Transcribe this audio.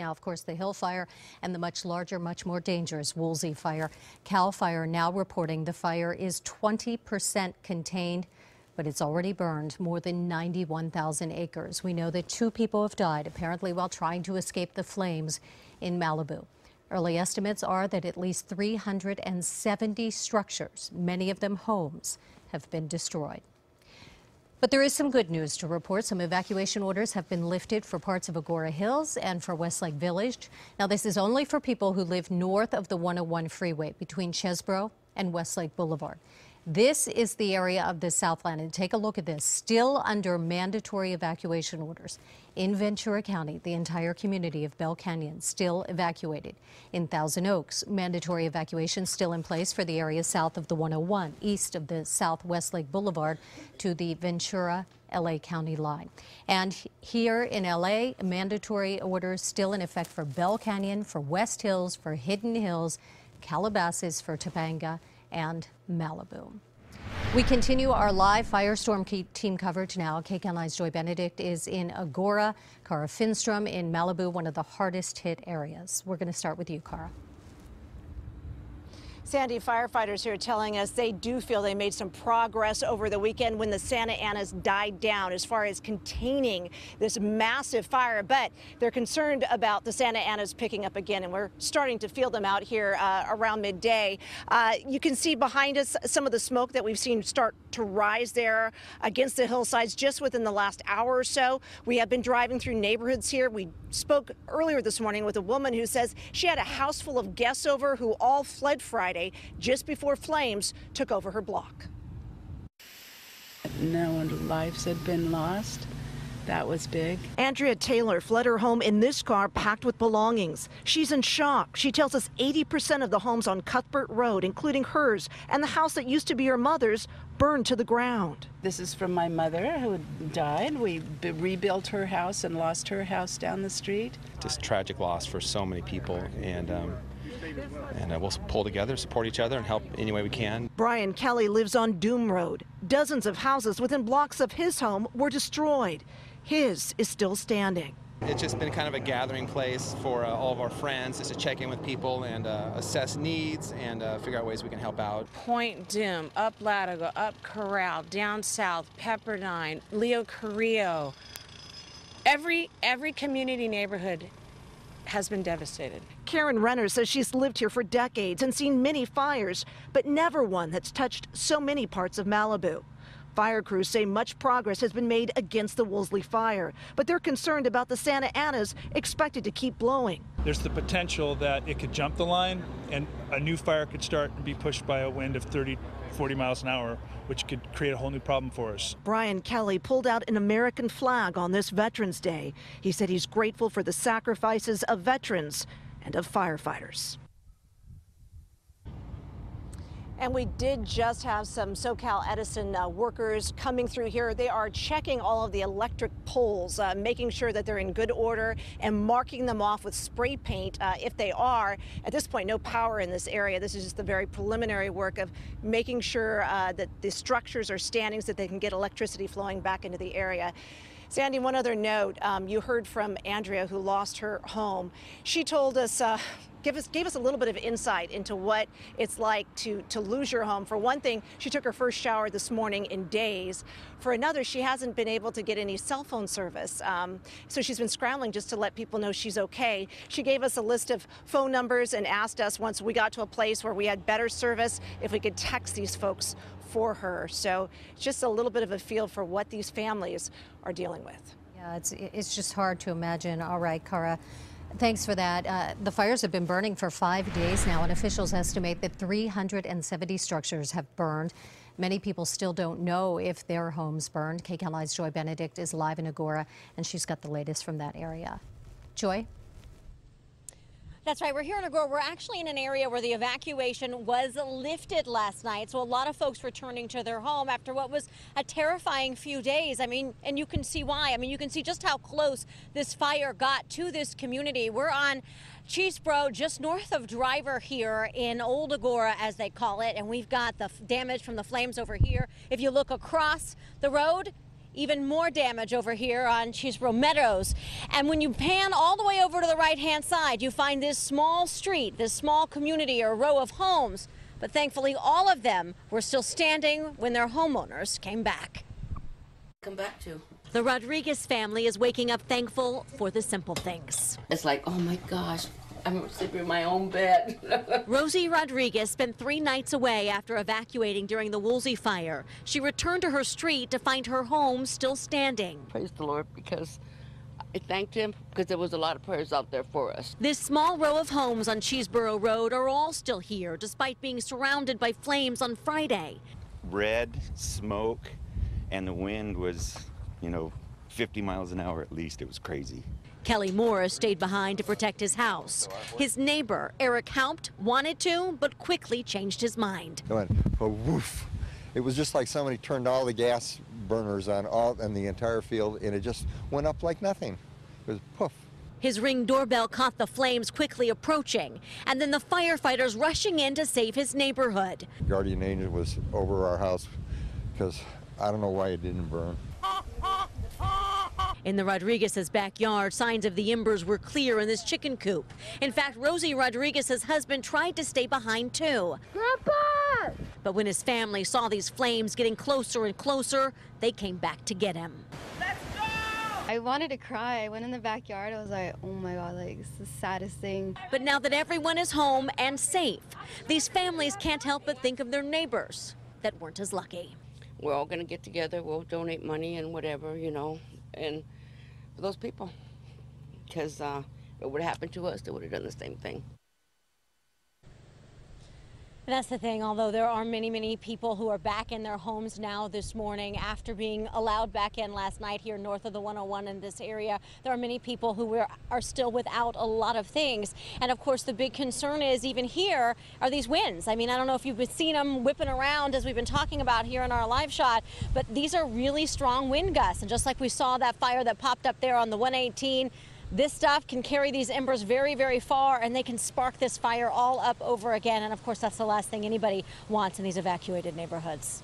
Now, of course, the Hill Fire and the much larger, much more dangerous Woolsey Fire. CAL FIRE now reporting the fire is 20% contained, but it's already burned more than 91,000 acres. We know that 2 people have died, apparently while trying to escape the flames in Malibu. Early estimates are that at least 370 structures, many of them homes, have been destroyed. But there is some good news to report. Some evacuation orders have been lifted for parts of Agora Hills and for Westlake Village. Now, this is only for people who live north of the 101 freeway between Chesbro and Westlake Boulevard. This is the area of the Southland, and take a look at this, still under mandatory evacuation orders. In Ventura County, the entire community of Bell Canyon still evacuated. In Thousand Oaks, mandatory evacuation still in place for the area south of the 101, east of the South Westlake Boulevard to the Ventura LA County line. And here in LA, mandatory orders still in effect for Bell Canyon, for West Hills, for Hidden Hills, Calabasas, for Topanga, and Malibu. We continue our live firestorm team coverage now. KCAL9's Joy Benedict is in Agora. Cara Finnstrom in Malibu, one of the hardest hit areas. We're going to start with you, Cara. Sandy, firefighters here telling us they do feel they made some progress over the weekend when the Santa Anas died down as far as containing this massive fire, but they're concerned about the Santa Anas picking up again, and we're starting to feel them out here around midday. You can see behind us some of the smoke that we've seen start to rise there against the hillsides just within the last hour or so. We have been driving through neighborhoods here. We spoke earlier this morning with a woman who says she had a house full of guests over who all fled Friday just before flames took over her block. No lives had been lost. That was big. Andrea Taylor fled her home in this car packed with belongings. She's in shock. She tells us 80% of the homes on Cuthbert Road, including hers and the house that used to be her mother's, burned to the ground. This is from my mother who died. We rebuilt her house and lost her house down the street. Just tragic loss for so many people, and we'll pull together, support each other, and help any way we can. Brian Kelly lives on Doom Road. Dozens of houses within blocks of his home were destroyed. His is still standing. It's just been kind of a gathering place for all of our friends, just to check in with people and assess needs and figure out ways we can help out. Point Doom, up Latigo, up Corral, down south, Pepperdine, Leo Carrillo. Every community neighborhood has been devastated. Karen Renner says she's lived here for decades and seen many fires, but never one that's touched so many parts of Malibu. Fire crews say much progress has been made against the Woolsey Fire, but they're concerned about the Santa Anas expected to keep blowing. There's the potential that it could jump the line and a new fire could start and be pushed by a wind of 30, 40 miles an hour, which could create a whole new problem for us. Brian Kelly pulled out an American flag on this Veterans Day. He said he's grateful for the sacrifices of veterans and of firefighters. And we did just have some SoCal Edison workers coming through here. They are checking all of the electric poles, making sure that they're in good order and marking them off with spray paint if they are. At this point, no power in this area. This is just the very preliminary work of making sure that the structures are standing so that they can get electricity flowing back into the area. Sandy, one other note, you heard from Andrea who lost her home. She told us, gave us a little bit of insight into what it's like to lose your home. For one thing, she took her first shower this morning in days. For another, she hasn't been able to get any cell phone service. So she's been scrambling just to let people know she's okay. She gave us a list of phone numbers and asked us once we got to a place where we had better service if we could text these folks for her. So just a little bit of a feel for what these families are dealing with. Yeah, it's just hard to imagine. All right, Cara. Thanks for that. The fires have been burning for 5 days now, and officials estimate that 370 structures have burned. Many people still don't know if their homes burned. KCAL9's Joy Benedict is live in Agora, and she's got the latest from that area. Joy? That's right. We're here in Agora. We're actually in an area where the evacuation was lifted last night. So a lot of folks returning to their home after what was a terrifying few days. I mean, and you can see why. I mean, you can see just how close this fire got to this community. We're on Chesbro, just north of Driver here in Old Agora, as they call it. And we've got the damage from the flames over here. If you look across the road, Even more damage over here on Cheeseboro Meadows. And when you pan all the way over to the right-hand side, you find this small street, this small community or row of homes. But thankfully, all of them were still standing when their homeowners came back. Come back to. The Rodriguez family is waking up thankful for the simple things. It's like, oh my gosh, I'm sleeping in my own bed. Rosie Rodriguez spent 3 nights away after evacuating during the Woolsey Fire. She returned to her street to find her home still standing. Praise the Lord, because I thanked him because there was a lot of prayers out there for us. This small row of homes on Cheeseboro Road are all still here, despite being surrounded by flames on Friday. Red smoke, and the wind was, 50 miles an hour at least. It was crazy. Kelly Morris stayed behind to protect his house. His neighbor, Eric Haupt, wanted to, but quickly changed his mind. It went, oh, woof. It was just like somebody turned all the gas burners on in the entire field, and it just went up like nothing. It was poof. His Ring doorbell caught the flames quickly approaching, and then the firefighters rushing in to save his neighborhood. Guardian angel was over our house because I don't know why it didn't burn. In the Rodriguez's backyard, signs of the embers were clear in this chicken coop. In fact, Rosie Rodriguez's husband tried to stay behind too. Grandpa! But when his family saw these flames getting closer and closer, they came back to get him. Let's go! I wanted to cry. I went in the backyard. I was like, oh my God, it's the saddest thing. But now that everyone is home and safe, these families can't help but think of their neighbors that weren't as lucky. We're all going to get together. We'll donate money and whatever, and for those people, because if it would have happened to us, they would have done the same thing. And that's the thing, although there are many people who are back in their homes now this morning after being allowed back in last night here north of the 101 in this area, there are many people who are still without a lot of things. And of course, the big concern is even here are these winds. I mean, I don't know if you've seen them whipping around as we've been talking about here in our live shot, but these are really strong wind gusts. And just like we saw that fire that popped up there on the 118, this stuff can carry these embers very far, and they can spark this fire all up over again. And of course, that's the last thing anybody wants in these evacuated neighborhoods.